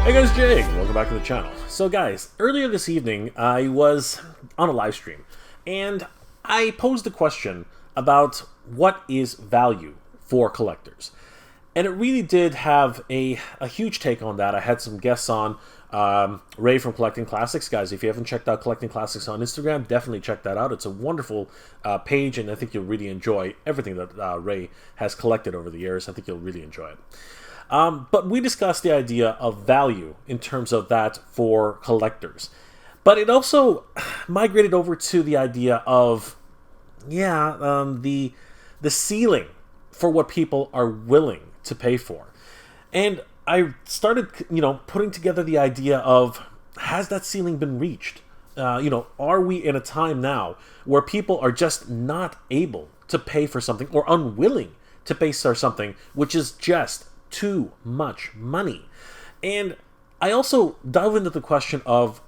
Hey guys, Jake! Welcome back to the channel. So guys, earlier this evening I was on a live stream and I posed a question about what is value for collectors. And it really did have a huge take on that. I had some guests on, Ray from Collecting Classics. Guys, if you haven't checked out Collecting Classics on Instagram, definitely check that out. It's a wonderful page and I think you'll really enjoy everything that Ray has collected over the years. I think you'll really enjoy it. But we discussed the idea of value in terms of that for collectors. But it also migrated over to the idea of, the ceiling for what people are willing to pay for. And I started, putting together the idea of, has that ceiling been reached? Are we in a time now where people are just not able to pay for something or unwilling to pay for something which is just too much money? And I also dive into the question of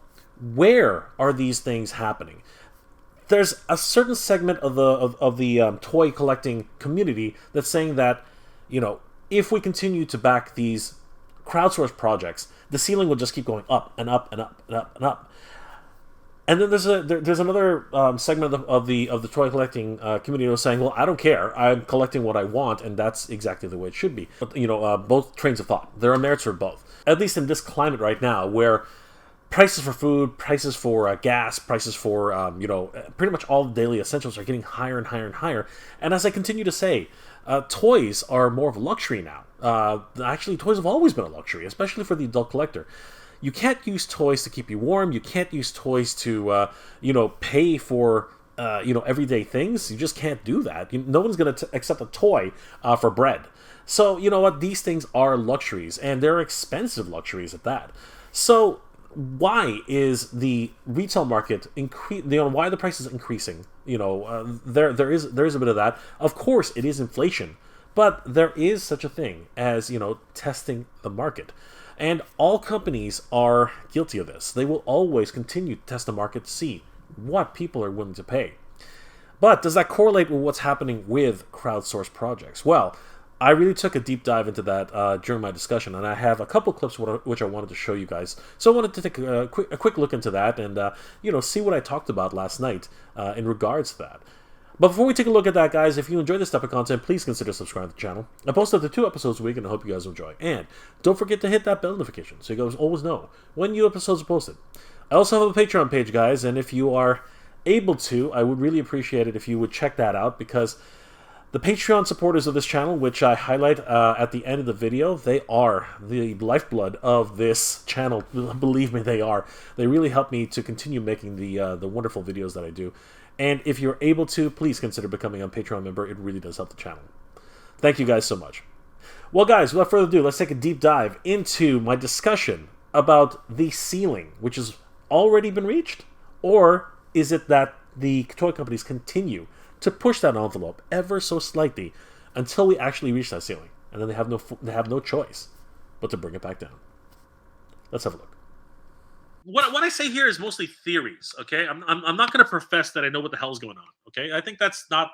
where are these things happening? There's a certain segment of the toy collecting community that's saying that, if we continue to back these crowdsourced projects, the ceiling will just keep going up and up and up and up and up. And then there's another segment of the toy collecting community who's saying, well, I don't care. I'm collecting what I want, and that's exactly the way it should be. But, both trains of thought. There are merits for both. At least in this climate right now, where prices for food, prices for gas, prices for, pretty much all the daily essentials are getting higher and higher and higher. And as I continue to say, toys are more of a luxury now. Actually, toys have always been a luxury, especially for the adult collector. You can't use toys to keep you warm. You can't use toys to, pay for, everyday things. You just can't do that. No one's going to accept a toy for bread. So, you know what? These things are luxuries, and they're expensive luxuries at that. So, why is the retail market why are the prices increasing? There is a bit of that. Of course, it is inflation, but there is such a thing as, testing the market. And all companies are guilty of this. They will always continue to test the market to see what people are willing to pay. But does that correlate with what's happening with crowdsourced projects? Well, I really took a deep dive into that during my discussion, and I have a couple clips which I wanted to show you guys. So I wanted to take a quick look into that and, see what I talked about last night in regards to that. But before we take a look at that, guys, if you enjoy this type of content, please consider subscribing to the channel. I post up to 2 episodes a week, and I hope you guys enjoy. And don't forget to hit that bell notification so you guys always know when new episodes are posted. I also have a Patreon page, guys, and if you are able to, I would really appreciate it if you would check that out, because the Patreon supporters of this channel, which I highlight at the end of the video, they are the lifeblood of this channel. Believe me, they are. They really help me to continue making the wonderful videos that I do. And if you're able to, please consider becoming a Patreon member. It really does help the channel. Thank you guys so much. Well, guys, without further ado, let's take a deep dive into my discussion about the ceiling, which has already been reached, or is it that the toy companies continue to push that envelope ever so slightly until we actually reach that ceiling, and then they have no choice but to bring it back down. Let's have a look. What I say here is mostly theories. Okay, I'm not going to profess that I know what the hell is going on. Okay, I think that's not.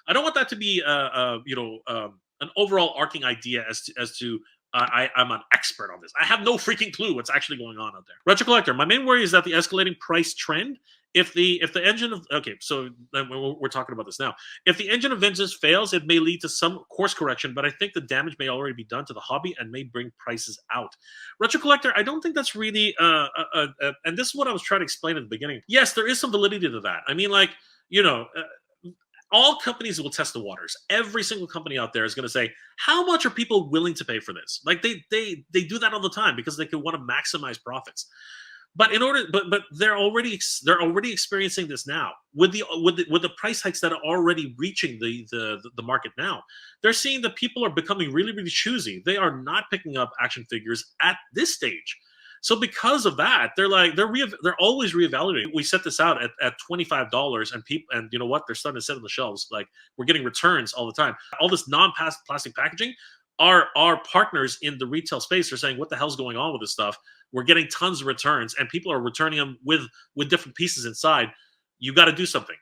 I don't want that to be an overall arcing idea as to. I'm an expert on this. I have no freaking clue what's actually going on out there. Retro Collector, my main worry is that the escalating price trend. If the engine of so we're talking about this now. If the engine of vengeance fails, it may lead to some course correction, but I think the damage may already be done to the hobby and may bring prices out. Retro Collector, I don't think that's really and this is what I was trying to explain at the beginning. Yes, there is some validity to that. I mean, all companies will test the waters. Every single company out there is going to say, how much are people willing to pay for this? Like they do that all the time because they can want to maximize profits. But they're already experiencing this now with the price hikes that are already reaching the market now. They're seeing that people are becoming really, really choosy. They are not picking up action figures at this stage. So because of that, they're always reevaluating. We set this out at $25, and you know what? They're starting to set on the shelves. Like, we're getting returns all the time. All this non-plastic packaging. Our partners in the retail space are saying, what the hell's going on with this stuff? We're getting tons of returns, and people are returning them with different pieces inside. You got to do something.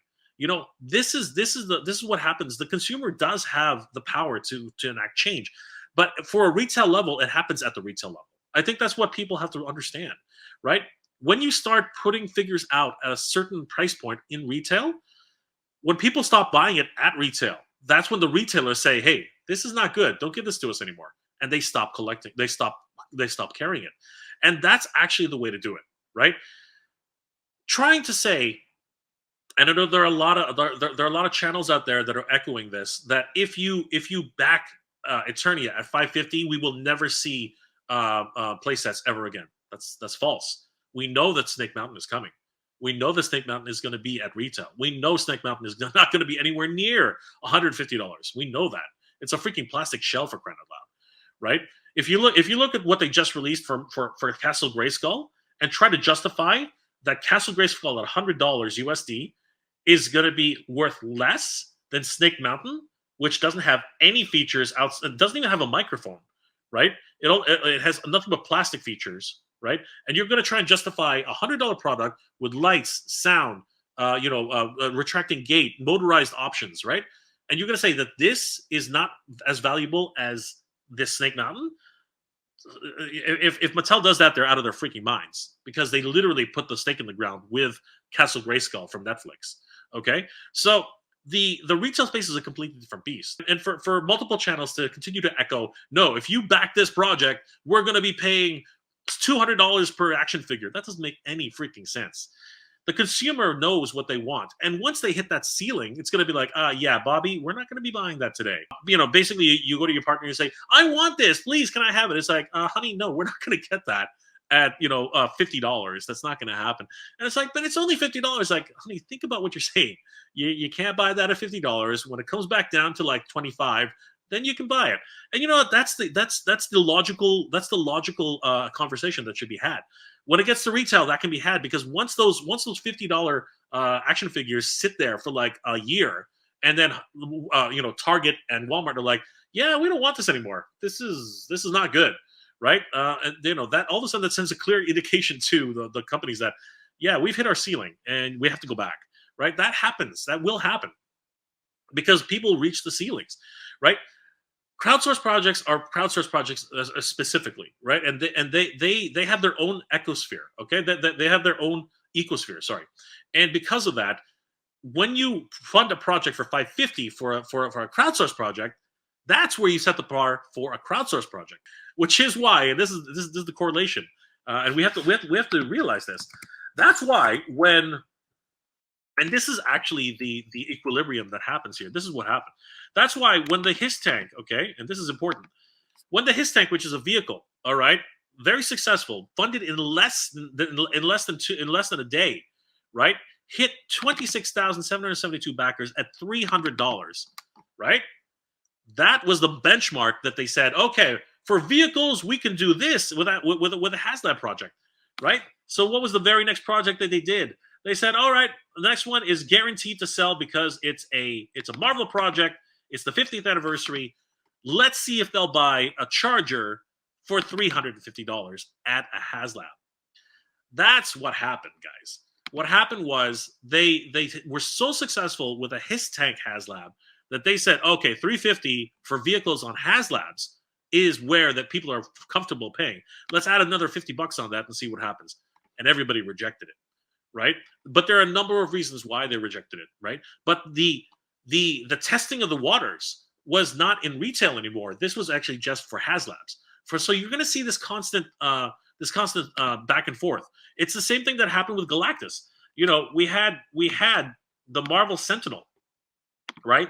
This is what happens. The consumer does have the power to enact change, but for a retail level, it happens at the retail level. I think that's what people have to understand, right? When you start putting figures out at a certain price point in retail, when people stop buying it at retail, that's when the retailers say, "Hey, this is not good. Don't give this to us anymore," and they stop collecting. They stop carrying it, and that's actually the way to do it, right? Trying to say, and I know there are a lot of there are a lot of channels out there that are echoing this. That if you back Eternia at 550, we will never see play sets ever again. That's false. We know that Snake Mountain is coming. We know that Snake Mountain is going to be at retail. We know Snake Mountain is not going to be anywhere near $150. We know that. It's a freaking plastic shell, for crying out loud, right? If you look at what they just released for Castle Grayskull and try to justify that Castle Grayskull at $100 USD is going to be worth less than Snake Mountain, which doesn't have any features it doesn't even have a microphone, right? It has nothing but plastic features, right? And you're going to try and justify a $100 product with lights, sound, retracting gate, motorized options, right? And you're going to say that this is not as valuable as this Snake Mountain? If Mattel does that, they're out of their freaking minds, because they literally put the stake in the ground with Castle Grayskull from Netflix. Okay, so the retail space is a completely different beast, and for multiple channels to continue to echo, no, if you back this project, we're going to be paying $200 per action figure. That doesn't make any freaking sense. The consumer knows what they want, and once they hit that ceiling, it's going to be like, yeah, Bobby, we're not going to be buying that today. Basically, you go to your partner and you say, I want this, please, can I have it? It's like, honey, no, we're not going to get that at $50. That's not going to happen. And it's like, but it's only $50. Like, honey, think about what you're saying. You can't buy that at $50. When it comes back down to like 25, then you can buy it. And you know what? That's the logical conversation that should be had. When it gets to retail, that can be had, because once those $50 action figures sit there for like a year, and then Target and Walmart are like, yeah, we don't want this anymore. This is not good, right? And that all of a sudden that sends a clear indication to the companies that, yeah, we've hit our ceiling and we have to go back, right? That happens. That will happen because people reach the ceilings, right? Crowdsourced projects are crowdsourced projects specifically, right? And they have their own ecosphere, okay? They have their own ecosphere, sorry. And because of that, when you fund a project for $550 for a crowdsourced project, that's where you set the bar for a crowdsourced project, which is why, and this is the correlation, and we have to realize this. That's why and this is actually the equilibrium that happens here. This is what happened. That's why when the Hiss Tank, okay, and this is important, when the Hiss Tank, which is a vehicle, all right, very successful, funded in less than a day, right, hit 26,772 backers at $300, right? That was the benchmark that they said, okay, for vehicles we can do this with a Haslab project, right? So what was the very next project that they did? They said, all right, the next one is guaranteed to sell because it's a Marvel project. It's the 50th anniversary. Let's see if they'll buy a Charger for $350 at a Haslab. That's what happened, guys. What happened was they were so successful with a Hiss Tank Haslab that they said, okay, $350 for vehicles on Haslabs is where that people are comfortable paying. Let's add another $50 on that and see what happens. And everybody rejected it, right? But there are a number of reasons why they rejected it, right? But the testing of the waters was not in retail anymore. This was actually just for Haslabs. So you're going to see this constant back and forth. It's the same thing that happened with Galactus. We had the Marvel Sentinel, right?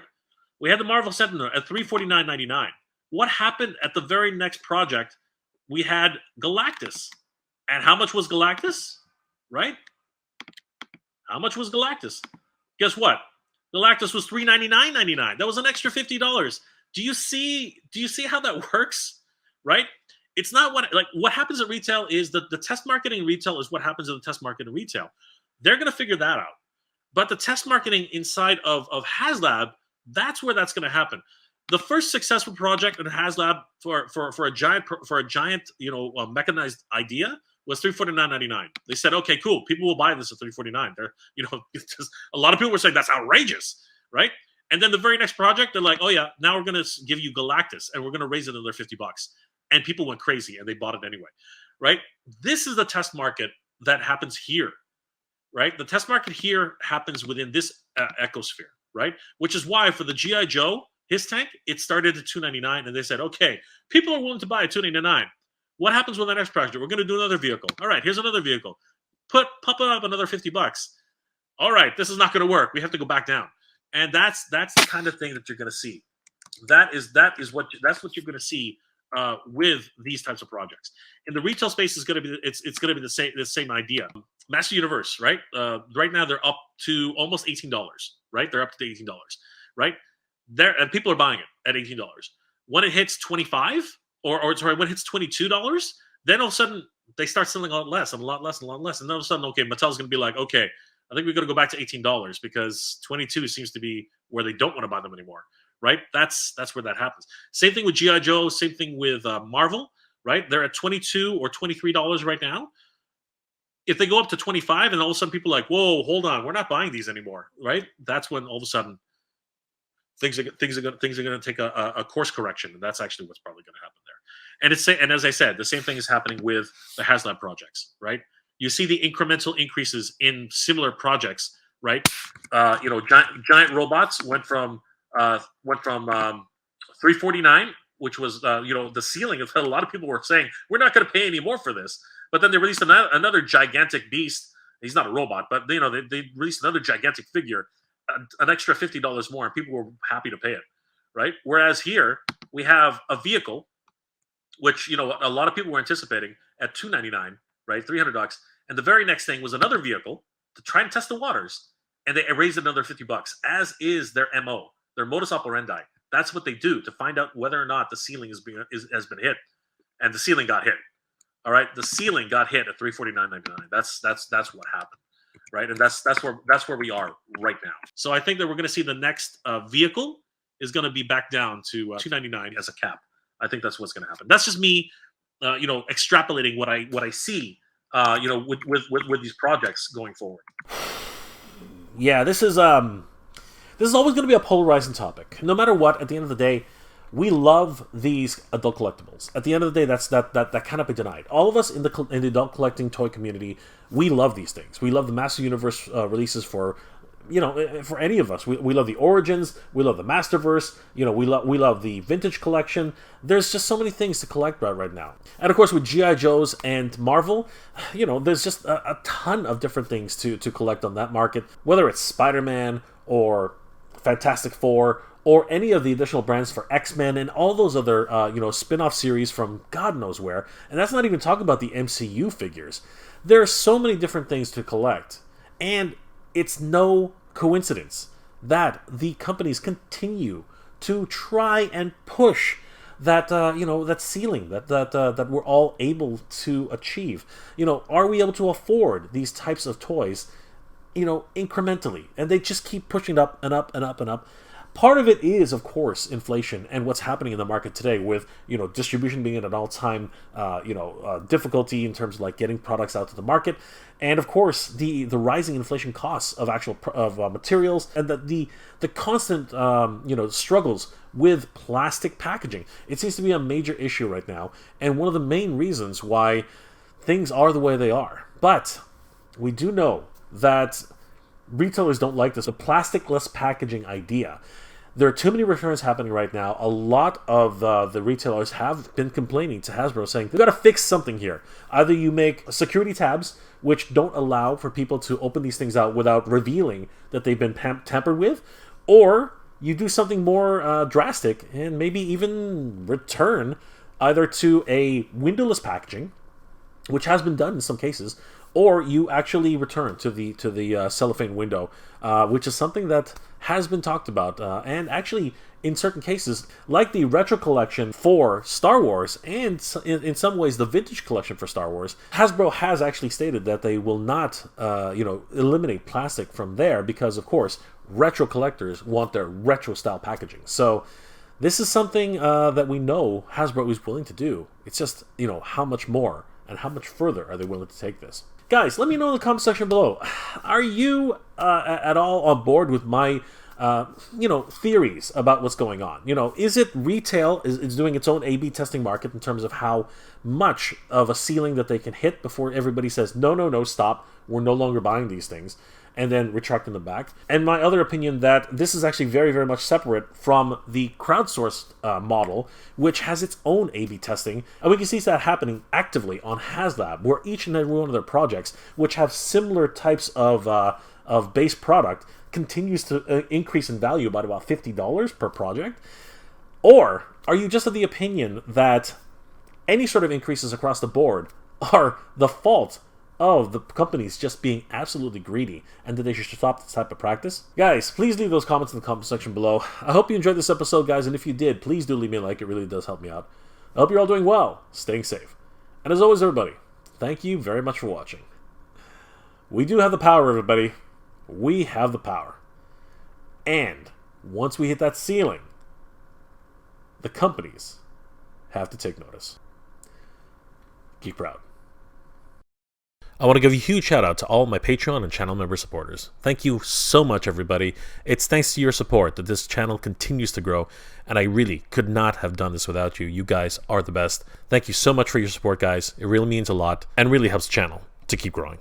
We had the Marvel Sentinel at $349.99. What happened at the very next project? We had Galactus. And how much was Galactus? Right? How much was Galactus? Guess what? Galactus was $399.99. That was an extra $50. Do you see how that works? Right? It's not what happens at retail is the test marketing in retail is what happens in the test market in retail. They're going to figure that out. But the test marketing inside of Haslab, that's where that's going to happen. The first successful project in Haslab for a giant mechanized idea was $349.99. They said, okay, cool, people will buy this at $349. A lot of people were saying that's outrageous, right? And then the very next project, they're like, oh yeah, now we're going to give you Galactus and we're going to raise it another $50. and people went crazy and they bought it anyway, right? This is the test market that happens here, right? The test market here happens within this ecosphere, right? Which is why for the GI Joe, his tank, it started at $299, and they said, okay, people are willing to buy at $299. What happens with the next project? We're going to do another vehicle. All right, here's another vehicle. Pump it up another $50. All right, this is not going to work. We have to go back down, and that's the kind of thing that you're going to see. That's what you're going to see with these types of projects. In the retail space, is going to be it's going to be the same idea. Master Universe, right? Right now they're up to almost $18, right? They're up to $18, right? There, and people are buying it at $18. When it hits 25, or sorry, when it hits $22, then all of a sudden they start selling a lot less and a lot less and a lot less, and then all of a sudden, okay, Mattel's going to be like, okay, I think we're going to go back to $18 because 22 seems to be where they don't want to buy them anymore, right? That's where that happens. Same thing with GI Joe. Same thing with Marvel, right? They're at $22 or $23 right now. If they go up to 25, and all of a sudden people are like, whoa, hold on, we're not buying these anymore, right? That's when all of a sudden things are going to take a course correction, and that's actually what's probably going to happen there. And as I said, the same thing is happening with the Haslab projects, right? You see the incremental increases in similar projects, right? Giant robots went from $349, which was the ceiling of a lot of people were saying we're not going to pay any more for this. But then they released another gigantic beast. He's not a robot, but they released another gigantic figure, an extra $50 more, and people were happy to pay it, right? Whereas here we have a vehicle, which a lot of people were anticipating at $299, right, $300, and the very next thing was another vehicle to try and test the waters, and they raised another $50, as is their MO, their modus operandi. That's what they do to find out whether or not the ceiling has been hit, and the ceiling got hit. All right, the ceiling got hit at $349.99. That's what happened, right? And that's where we are right now. So I think that we're going to see the next vehicle is going to be back down to $299 as a cap. I think that's what's going to happen. That's just me, extrapolating what I see, with these projects going forward. Yeah, this is always going to be a polarizing topic. No matter what, at the end of the day, we love these adult collectibles. At the end of the day, that cannot be denied. All of us in the adult collecting toy community, we love these things. We love the Master Universe releases for any of us. We love the Origins. We love the Masterverse. We love the Vintage Collection. There's just so many things to collect right now. And of course, with G.I. Joes and Marvel, there's just a ton of different things to collect on that market. Whether it's Spider-Man or Fantastic Four, or any of the additional brands for X-Men and all those other, spin-off series from God knows where. And that's not even talking about the MCU figures. There are so many different things to collect. And it's no coincidence that the companies continue to try and push that, that ceiling that we're all able to achieve. Are we able to afford these types of toys, incrementally? And they just keep pushing it up and up and up and up. Part of it is, of course, inflation and what's happening in the market today with, distribution being at an all-time, difficulty in terms of like getting products out to the market. And of course, the rising inflation costs of materials and the constant, struggles with plastic packaging. It seems to be a major issue right now. And one of the main reasons why things are the way they are. But we do know that retailers don't like this, the plastic-less packaging idea. There are too many returns happening right now. A lot of the retailers have been complaining to Hasbro, saying, we've got to fix something here. Either you make security tabs, which don't allow for people to open these things out without revealing that they've been tampered with, or you do something more drastic and maybe even return either to a windowless packaging, which has been done in some cases, or you actually return to the cellophane window, which is something that has been talked about, and actually in certain cases, like the retro collection for Star Wars, and in some ways the vintage collection for Star Wars, Hasbro has actually stated that they will not, eliminate plastic from there because, of course, retro collectors want their retro style packaging. So this is something that we know Hasbro is willing to do. It's just, how much more and how much further are they willing to take this? Guys, let me know in the comment section below. Are you at all on board with my theories about what's going on. Is it retail is doing its own A/B testing market in terms of how much of a ceiling that they can hit before everybody says, no, no, no, stop, we're no longer buying these things, and then retracting them back. And my other opinion that this is actually very, very much separate from the crowdsourced model, which has its own A/B testing. And we can see that happening actively on Haslab, where each and every one of their projects, which have similar types of base product, continues to increase in value by about $50 per project? Or are you just of the opinion that any sort of increases across the board are the fault of the companies just being absolutely greedy, and that they should stop this type of practice? Guys, please leave those comments in the comment section below. I hope you enjoyed this episode, guys, and if you did, please do leave me a like. It really does help me out. I hope you're all doing well, staying safe. And as always, everybody, thank you very much for watching. We do have the power, everybody. We have the power. And once we hit that ceiling, the companies have to take notice. Keep proud. I want to give a huge shout out to all my Patreon and channel member supporters. Thank you so much, everybody. It's thanks to your support that this channel continues to grow, and I really could not have done this without you. You guys are the best. Thank you so much for your support, guys. It really means a lot and really helps the channel to keep growing.